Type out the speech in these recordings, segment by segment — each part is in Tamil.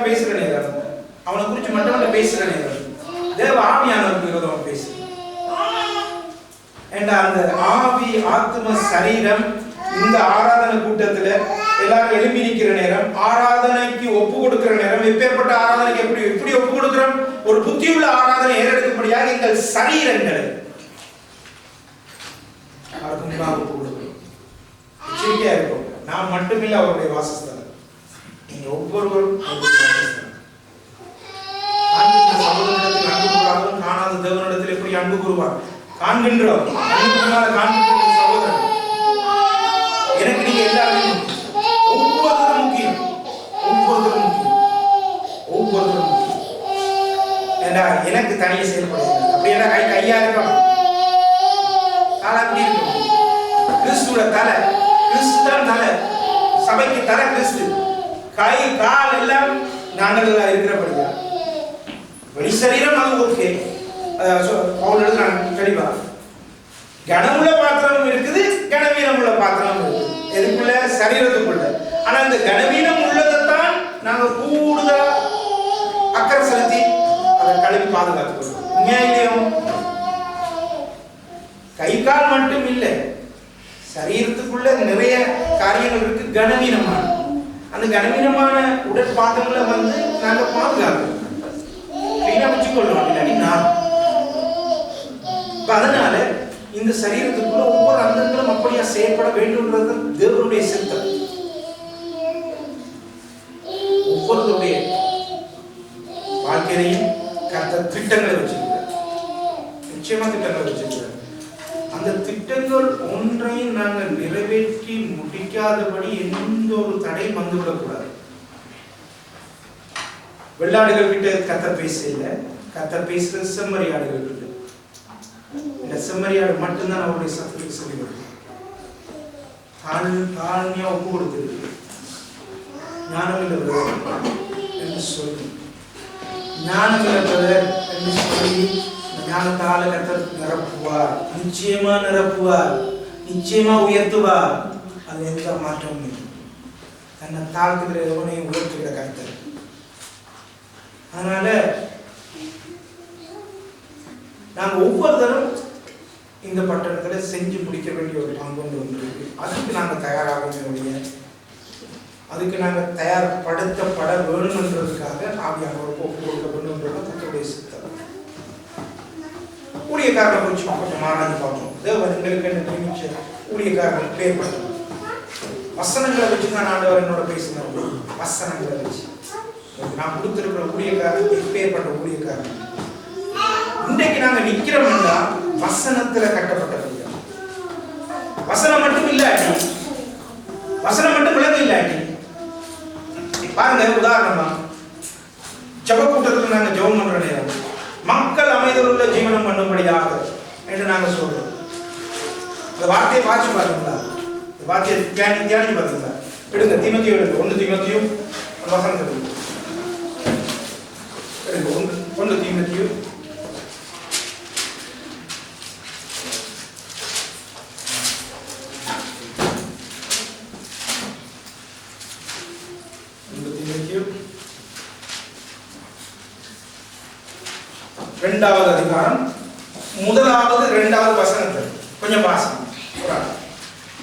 எதிராக பேசுற நேரம், அவனை குறித்து மற்றவங்க பேசுற நேரம், தேவ ஆவியானவருக்கு விரோதமாக பேசுற. ஏண்டா அந்த ஆவி, ஆத்ம, சரீரம் இந்த ஆராதனை கூட்டத்துல எல்லாரும் எழுப்பி நிற்கிற நேரம், ஆராதனைக்கு ஒப்பு கொடுக்கிற நேரம், எப்பேற்பட்ட ஆராதனைக்கு எப்படி ஒப்பு கொடுக்கிறோம்? ஒரு புத்தியுள்ள ஆராதனை ஏறெடுக்கும்படியாக எங்கள் சரீரங்களை அவருக்கு முன்பாக ஒப்பு கொடுக்கிறோம். எச்சரிக்கையா இருக்கும். நான் மட்டுமில்லை அவருடைய வாசஸ்தலம், நீங்க ஒவ்வொருவரும் சகோதரத்தில் அன்பு கூறாகவும் காணாத தேவனிடத்தில் எப்படி அன்பு கூறுவார்? காண்கின்றோம். சகோதரன் எனக்கு நீங்க எல்லாருமே ஒவ்வொருத்தரும் முக்கியம். ஏண்டா எனக்கு தனியே செயல்படுகிறது. அப்படி என்ன கையா இருக்கணும், காலா அப்படி இருக்கும். கிறிஸ்துவோட தலை, கிறிஸ்து தான் தலை, சபைக்கு தலை கிறிஸ்து. கை கால் எல்லாம் நாங்கள் இருக்கிறபடியா வெளி சரீரம் அது ஓகே. தெளிவா கனமுள்ள பாத்திரம் இருக்குது, கனவீனம் உள்ள பாத்திரம் இருக்குது. எதுக்குள்ள? சரீரத்துக்குள்ள. ஆனா இந்த கனவீனம் உள்ளதைத்தான் நாங்க கூடுதலா அக்கறை செலுத்தி அதை கழுவி பாதுகாத்துக்கொள்வோம். உண்மையிலேயும் கை கால் மட்டும் இல்லை, சரீரத்துக்குள்ள நிறைய காரியங்கள் இருக்கு கனவீனமான. அந்த கனவீனமான உடற்பாதங்களை நாங்க பாதுகாக்கணும், கிளீனா வச்சுக்கொள்ளணும். இல்லாட்டி நான் அதனால இந்த சரீரத்துக்குள்ள ஒவ்வொரு அங்கங்களும் அப்படியா செயல்பட வேண்டும்ன்றது தேவனுடைய சித்தம். ஒவ்வொருடைய வாழ்க்கையிலையும் கர்த்தர் திட்டங்களை வச்சிருக்கிறார், நிச்சயமா திட்டங்களை வச்சிருக்கிறார். அந்த திட்டங்கள் ஒன்றையும் நாங்கள் நிறைவேற்றி முடிக்காதபடி எந்த ஒரு தடை வந்துவிடக்கூடாது. வெள்ளாடுகள் கிட்ட கர்த்தர் பேசல, கர்த்தர் பேசுறது செம்மறியாடுகள் கிட்ட. இந்த செம்மறியாடு மட்டும்தான் அவருடைய சத்தத்துக்கு சொல்லி கொடுக்கும். தாழ்மையா ஒப்பு கொடுத்திருக்கு. ஞானம் இல்லை என்று சொல்லி, ஞானம் இல்லை என்று சொல்லி ஞானத்தால கர்த்தர் நிரப்புவார், நிச்சயமா நிரப்புவார், நிச்சயமா உயர்த்துவார். அது எந்த மாற்றமும் இல்லை. தன்னை தாழ்த்துகிற எவனையும் உயர்த்துகிற கர்த்தர். அதனால நாங்க ஒவ்வொருத்தரும் இந்த பட்டணத்துல செஞ்சு முடிக்க வேண்டிய ஒரு பங்கு ஒன்று இருக்கு. அதுக்கு நாங்க தயாராக வேண்டிய, அதுக்கு நாங்க தயார்படுத்தப்பட வேணும்ன்றதுக்காக ஆவியானவருக்கு ஒப்பு கொடுக்க வேண்டும்ன்றது கர்த்தருடைய சித்தம். ஊழியக்காரனை குறித்து கொஞ்சம் ஆராய்ந்து பார்த்தோம். தேவன் எங்களுக்கு நியமிச்ச ஊழியக்காரர்கள் பேர் பண்ணணும். வசனங்களை வச்சு தான் ஆண்டவர் என்னோட பேசினார். வசனங்களை வச்சு நான் கொடுத்திருக்கிற ஊழியக்காரன் பேர் பண்ண ஊழியக்காரன். இன்றைக்கு நாங்க நிக்கிறோம்னா வசனத்துல கட்டப்பட்ட வசனம் மட்டும் இல்லாட்டி, வசனம் மட்டும் விளங்க இல்லாட்டி பாருங்க. உதாரணமா ஜெப கூட்டத்தில் நாங்க ஜெபம் பண்ற நேரம் மக்கள் அமைதலுள்ள ஜீவனம் பண்ணும்படியாக என்று நாங்க சொல்றோம். அந்த வார்த்தையை வாசி பாருங்களா, வார்த்தையை தியானி பாருங்களா. எடுங்க தீமோத்தேயு எடுங்க, 1 தீமோத்தேயு வசனத்தை எடுங்க. 1 தீமோத்தேயு 2வது அதிகாரம் 1வது 2வது வசனத்தை கொஞ்சம் வாசிங்க.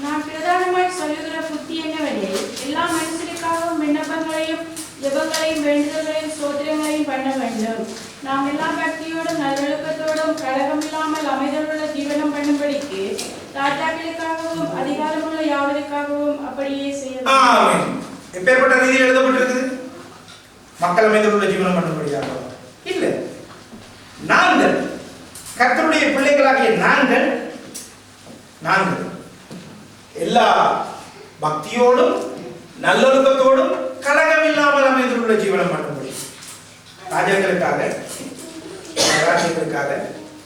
நான் பிரதானமாய் சொல்லுகிற புத்தி என்னவெனில், எல்லா மனுஷருக்காகவும் விண்ணப்பங்களையும் ஜெபங்களையும் வேண்டுதல்களையும் ஸ்தோத்திரங்களையும் பண்ண வேண்டும். நாம் எல்லா பக்தியோடும் நல்லொழுக்கத்தோடும் கலகமில்லாமல் அமைதலுள்ள ஜீவனம் பண்ணும்படிக்கு ராஜாக்களுக்காகவும் அதிகாரமுள்ள யாவருக்காகவும் அப்படியே செய்ய வேண்டும். எப்பேற்பட்ட ரீதியில் எழுதப்பட்டிருக்குது? மக்கள் அமைதலுள்ள ஜீவனம் பண்ணும்படியாக இல்லை, நாங்கள் கர்த்தருடைய பிள்ளைகளாகிய நாங்கள் எல்லா பக்தியோடும் நல்லொழுக்கத்தோடும் கலகம் இல்லாமல் அமைந்துள்ள ஜீவனம் பண்ணும்படி ராஜாக்களுக்காக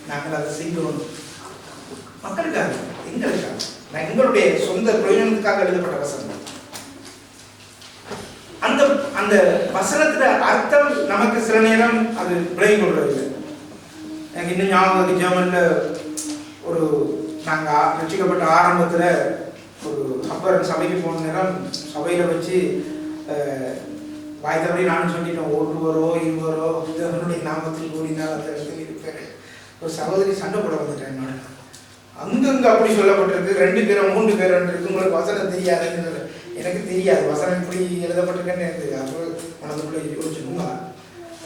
நாங்கள் அதை செய்யணும். மக்களுக்காக, எங்களுக்காக, எங்களுடைய சொந்த பிரயோஜனத்துக்காக எழுதப்பட்ட வசனம். அந்த அந்த வசனத்துல அர்த்தம் நமக்கு சில நேரம் அது விளங்கி கொள்வதில்லை. எனக்கு இன்னும் ஞாபகம் ஜெர்மன்ல ஒரு நாங்கள் ரசிக்கப்பட்ட ஆரம்பத்தில் ஒரு அப்பர் சபைக்கு போன நேரம் சபையில் வச்சு வாய்த்தபடி நானும் சொல்லிட்டேன், ஓட்டுவரோ இருவரோ அவருடைய நாமத்தில் கூடினால் அந்த இடத்துல இருப்பேன். ஒரு சகோதரி சண்டை போட வந்துட்டேன். நான் அங்கங்க அப்படி சொல்லப்பட்டிருக்கு, 2 பேரோ 3 பேரோ இருக்கு. உங்களுக்கு வசனம் தெரியாதுன்னு எனக்கு தெரியாது, வசனம் இப்படி எழுதப்பட்டிருக்கேன்னு எனக்கு தெரியாது. அப்புறம் மனதுக்குள்ள யோசிச்சுங்க,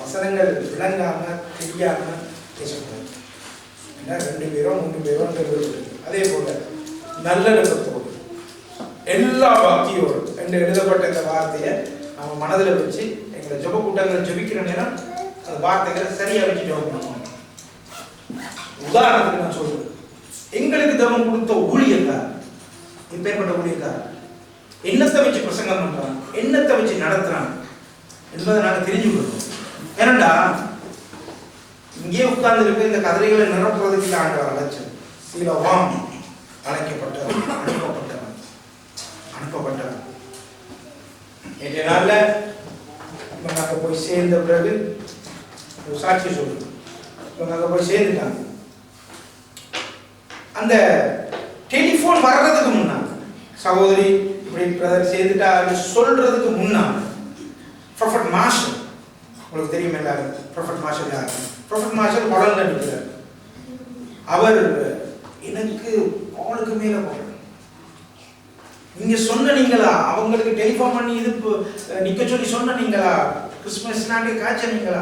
வசனங்கள் விளங்காம தெரியாம பேசக்கூடாது. ஏன்னா 2 பேரோ 3 பேரோ அதே போல நல்லடக்கத்தோடு எல்லா பக்தியோடு என்று எழுதப்பட்ட இந்த வார்த்தையை நம்ம மனதில் வச்சு எங்களை ஜெப கூட்டங்களை ஜெபிக்கிற நேரம் அந்த வார்த்தைகளை சரியா வச்சு ஜெபம் பண்ணுவோம். உதாரணத்துக்கு நான் சொல்றேன், எங்களுக்கு ஜெபம் கொடுத்த ஊழியக்கார், இப்பேற்பட்ட ஊழியக்கார் என்னத்தை வச்சு பிரசங்கம் பண்றாங்க, என்னத்தை வச்சு நடத்துறாங்க என்பதை நாங்கள் தெரிஞ்சுக்கணும். ஏனண்டா இங்கே உட்கார்ந்து இருக்க இந்த கதிரைகளை நிரப்புறதுக்கு ஆண்டவர் அழைச்சது. சீலவாம் அழைக்கப்பட்டவன், அனுப்பப்பட்டவன். நேற்றைய நாள்ல இவங்க அங்கே போய் சேர்ந்த பிறகு ஒரு சாட்சி சொல்லுங்க. இவங்க அங்கே போய் சேர்ந்துட்டாங்க. அந்த டெலிஃபோன் வர்றதுக்கு முன்னாடி, சகோதரி இப்படி பிரதர் சேர்ந்துட்டா சொல்றதுக்கு முன்னாடி ப்ரொஃபட் மார்ஷல், உங்களுக்கு தெரியும் எல்லாரும் ப்ரொஃபட் மார்ஷல் யாரு? ப்ரொஃபட் மார்ஷல் வளர்ந்து அனுப்புகிறார். அவர் எனக்கு அவனுக்கு மேல போற நீங்க சொன்ன நீங்களா, அவங்களுக்கு டெலிஃபோன் பண்ணி இது நிக்க சொல்லி சொன்ன நீங்களா, கிறிஸ்துமஸ் நாட்டு காய்ச்ச நீங்களா,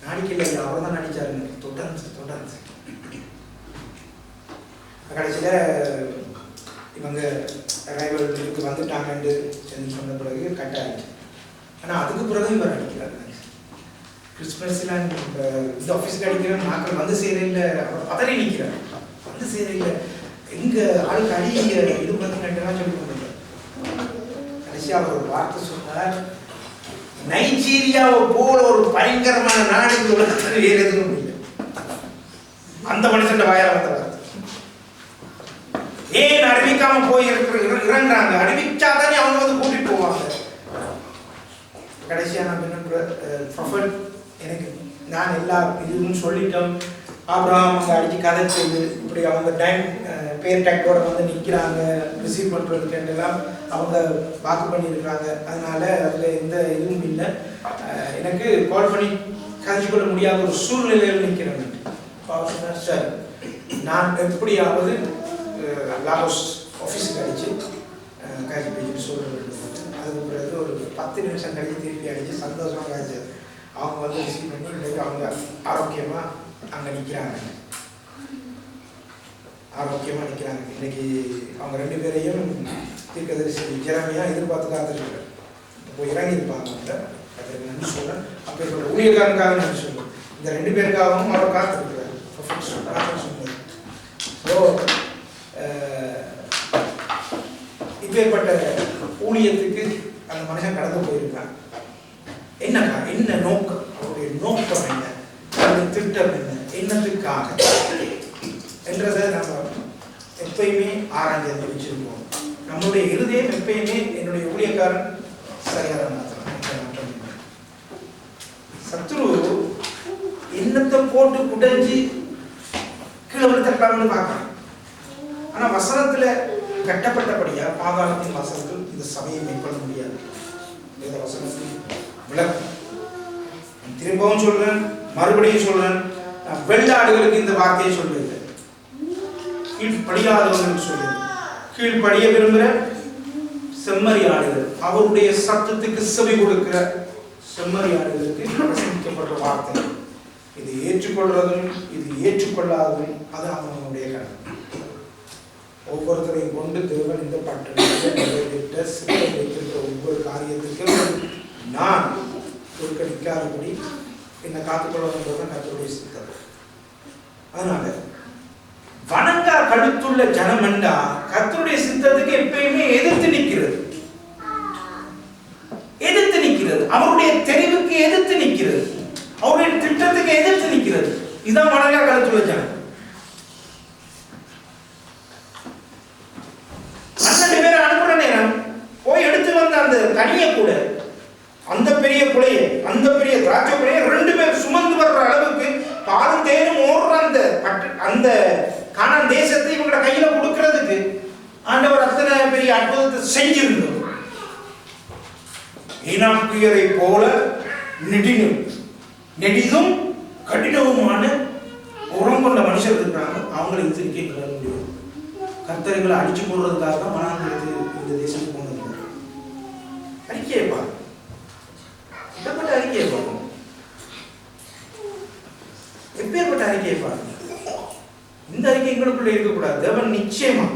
நாடிக்கல அவர் தான் நடிச்சாருங்க. தொடர்ந்து கடைசியில இவங்க ரைவலுக்கு வந்துட்டாங்கன்னு சொன்ன பிறகு கட் ஆயிடுச்சு. ஆனா அதுக்கு பிறகு இவர் அடிக்கிறார். கிறிஸ்துமஸ்ல இந்த ஆஃபீஸுக்கு அடிக்கிற நாட்கள் வந்து சேரையில் அவர் பதறி நிற்கிறார். வந்து சேரையில் எங்க ஆளுக்கு அடி இது பார்த்தீங்கன்னா சொல்லி கொண்டு கடைசியா அவர் ஒரு வார்த்தை சொன்னார், நைஜீரியாவை போல ஒரு பயங்கரமான நாடு உலகத்தில் வேறு எதுவும் இல்லை. அந்த மனுஷன் வாயால வந்த வார்த்தை. ஏன் அறிவிக்காம போய் இறங்குறாங்க? அறிவிச்சாதானே அவங்க வந்து கூட்டிட்டு போவாங்க. கடைசியா நான் ப்ரொஃபட் எனக்கு நான் எல்லா இதுவும் சொல்லிட்டோம். ஆபிரகாம் அங்கே அடிச்சு கதை செய்து இப்படி அவங்க டைம் பேர் டேக்கோட வந்து நிற்கிறாங்க ரிசீவ் பண்ணுறதுக்கு எல்லாம் அவங்க வாக்கு பண்ணியிருக்கிறாங்க. அதனால அதில் எந்த இதுவும் இல்லை. எனக்கு கால் பண்ணி கதைச்சு கொள்ள முடியாத ஒரு சூழ்நிலையில் நிற்கிறேன். சார் நான் எப்படியாவது லாகோஸ் ஆஃபீஸுக்கு அடித்து காய்ச்சி பேச்சு சொல்கிறது. அதுக்கு பிறகு ஒரு 10 நிமிஷம் கழிச்சு திருப்பி அடித்து சந்தோஷமாக காய்ச்சி அவங்க வந்து ரிசீவ் பண்ணி இன்றைக்கு அவங்க ஆரோக்கியமாக அங்கே நிற்கிறாங்க. இன்னைக்கு அவங்க 2 பேரையும் தீர்க்கதரிசி ஜெரமியா எதிர்பார்த்து காத்துருக்காங்க. இப்போ இறங்கியிருப்பாங்க. அதுக்கு நன்றி சொல்கிறேன். அப்போ இப்போ ஊழியக்காரனுக்காக நன்றி சொல்கிறேன். இந்த 2 பேருக்காகவும் அவர் காத்திருக்கிறார். ஸோ இப்பேற்பட்ட ஊழியத்துக்கு அந்த மனுஷன் கடந்து போயிருக்காங்க. என்ன நோக்கம், அவருடைய நோக்கம் என்ன, அவருடைய திட்டம் என்ன, என்னத்துக்காக என்றதை நம்ம எப்பயுமே ஆராய்ச்சி வச்சிருப்போம். நம்மளுடைய இருதயம் எப்பயுமே என்னுடைய ஊழியக்காரன் சரியாக மாற்றணும். சத்ரு என்னத்தை போட்டு குடைஞ்சி கீழே விழுத்தலாம்னு பார்க்கணும். ஆனா வசனத்துல கட்டப்பட்டபடியா பாதாளத்தின் வாசல்கள் இந்த சபையை மேற்கொள்ள முடியாது. இந்த வசனத்தில் விளக்கம் திரும்பவும் சொல்றேன், மறுபடியும் சொல்றேன். வெள்ளாடுகளுக்கு இந்த வார்த்தையை சொல்லுங்க, கீழ்ப்படியாதவர்களுக்கு சொல்லுங்க. கீழ்ப்படிய விரும்புகிற செம்மறி ஆடுகள், அவருடைய சத்தத்துக்கு செவி கொடுக்கிற செம்மறி ஆடுகளுக்கு பிரசங்கிக்கப்பட்ட வார்த்தை. இது ஏற்றுக்கொள்றதும் இது ஏற்றுக்கொள்ளாததும் அது அவனுடைய கடமை. ஒவ்வொருத்தரையும் கொண்டு தேவன் இந்த பட்டணத்தை வைத்திருக்கிற ஒவ்வொரு காரியத்திற்கும் நான் பொருட்களிக்காதபடி என்னை காத்துக்கொள்ளணும் கர்த்தருடைய சித்தம். அதனால வணங்கா கடுத்துள்ள ஜனமண்டா கர்த்தருடைய சித்தத்துக்கு எப்பயுமே எதிர்த்து நிற்கிறது, அவருடைய தெரிவுக்கு எதிர்த்து நிற்கிறது, அவருடைய திட்டத்துக்கு எதிர்த்து நிற்கிறது. இதுதான் வணங்கா கடுத்துள்ள ஜனம். 12 பேரை அனுப்புற நேரம் போய் எடுத்து வந்த அந்த தனியை கூட, அந்த பெரிய குலையை, அந்த பெரிய திராட்சை குலையை 2 பேர் சுமந்து வர்ற அளவுக்கு பாலும் தேனும் ஓடுற அந்த கானான் தேசத்தை இவங்களோட கையில கொடுக்கறதுக்கு ஆண்டவர் அத்தனை பெரிய அற்புதத்தை செஞ்சிருந்தோம். ஈனாக்கியரை போல நெடிதும் கடினவுமான உரம் கொண்ட மனுஷர் இருக்கிறாங்க. அவங்களை எச்சரிக்கை பெற முடியும். கர்த்தர்களை அடிச்சு போடுறதுக்காக தான் மனாந்திரத்து இந்த தேசத்துக்கு கொண்டு வந்தார். அறிக்கையை பாரு, எப்பேற்பட்ட அறிக்கையை பார்க்கணும், எப்பேற்பட்ட அறிக்கையை பாருங்க. இந்த அறிக்கை எங்களுக்குள்ள இருக்கக்கூடாது. தேவன் நிச்சயமா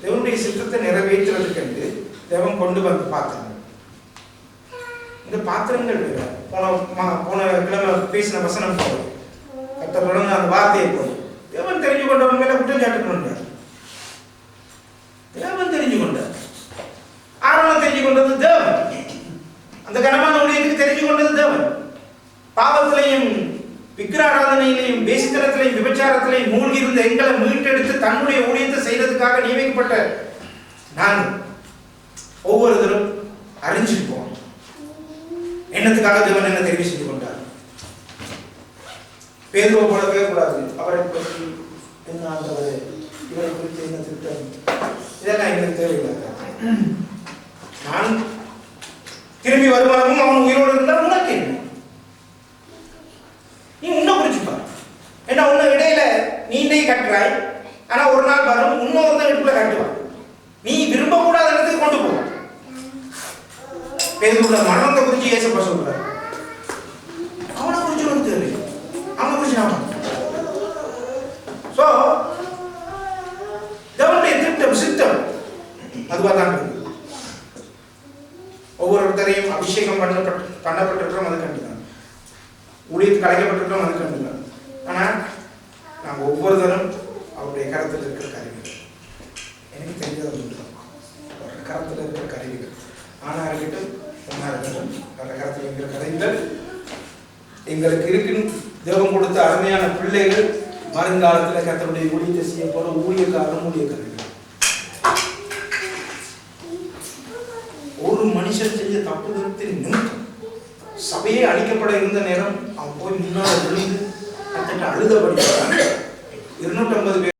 தேவனுடைய சித்தத்தை நிறைவேற்றுறதுக்கு என்று தேவன் கொண்டு வந்து பார்த்தாங்க. இந்த பாத்திரங்கள் போன கிழமை பேசின வசனம் போல கர்த்தர் அந்த வார்த்தையை போல தேவன் தெரிஞ்சு கொண்டவங்க மேல குற்றம் சாட்டணும். தேவன் தெரிஞ்சு கொண்டார். ஆரோன் தெரிஞ்சு கொண்டது தேவன். அந்த கனமான ஊழியத்துக்கு தெரிஞ்சு கொண்டது தேவன். பாவத்திலையும் விக்கிராராதனையிலையும் வேசித்தனத்திலையும் விபச்சாரத்திலையும் மூழ்கி இருந்த எங்களை மீட்டெடுத்து தன்னுடைய ஊழியத்தை செய்யறதுக்காக நியமிக்கப்பட்ட நான் ஒவ்வொருத்தரும் அறிஞ்சிருப்போம் என்னத்துக்காக தேவன் என்ன தெரிவு செஞ்சு கொண்டார். பேதுருவை போல பேசக்கூடாது. அவரை பற்றி என்ன ஆண்டவரே, இவரை குறித்து என்ன திட்டம், இதெல்லாம் எங்களுக்கு தேவையில்லை. நான் திரும்பி வருமானமும் அவன் உயிரோடு இருந்தால் உனக்கு என்ன? நீ உன்னை குறிச்சுப்பார். ஏன்னா உன்னை இடையில நீண்டே கட்டுறாய். ஆனா ஒரு நாள் வரும் இன்னொரு இடுப்புல கட்டுவான். நீ விரும்பக்கூடாத இடத்துக்கு கொண்டு போ. பேதுருவோட மரணத்தை குறித்து ஏசப்பா சொல்றாரு. அவனை குறிச்சு உனக்கு தேவை, அவனை குறிச்சு நான். சோ தேவனுடைய திட்டம் சித்தம் அதுவா தான் இருக்கு. ஒவ்வொருத்தரையும் அபிஷேகம் பண்ணப்பட்டிருக்கிறோம், அது கண்டுதான். ஊழியத்துக்கு அழைக்கப்பட்டிருக்கிறோம், அது கண்டுதான். ஆனா நாங்கள் ஒவ்வொருத்தரும் அவருடைய கரத்தில் இருக்கிற கருவிகள். எனக்கு தெரிஞ்சது அவருடைய கரத்தில் இருக்கிற கருவிகள். ஆனா இருக்கட்டும், பொண்ணா இருக்கட்டும், அவருடைய கரத்தில் இருக்கிற கருவிகள் எங்களுக்கு இருக்கு. தேவன் கொடுத்த அருமையான பிள்ளைகள் வருங்காலத்தில் கர்த்தருடைய ஊழியத்தை செய்ய போற ஊழியக்காரர்கள். ஒரு மனுஷன் செஞ்ச தப்புதத்தின் நிமித்தம் சபையே அழிக்கப்பட இருந்த நேரம் அவன் போய் முன்னாடி விழுந்து கத்திட்டு அழுதபடி 250 பேர்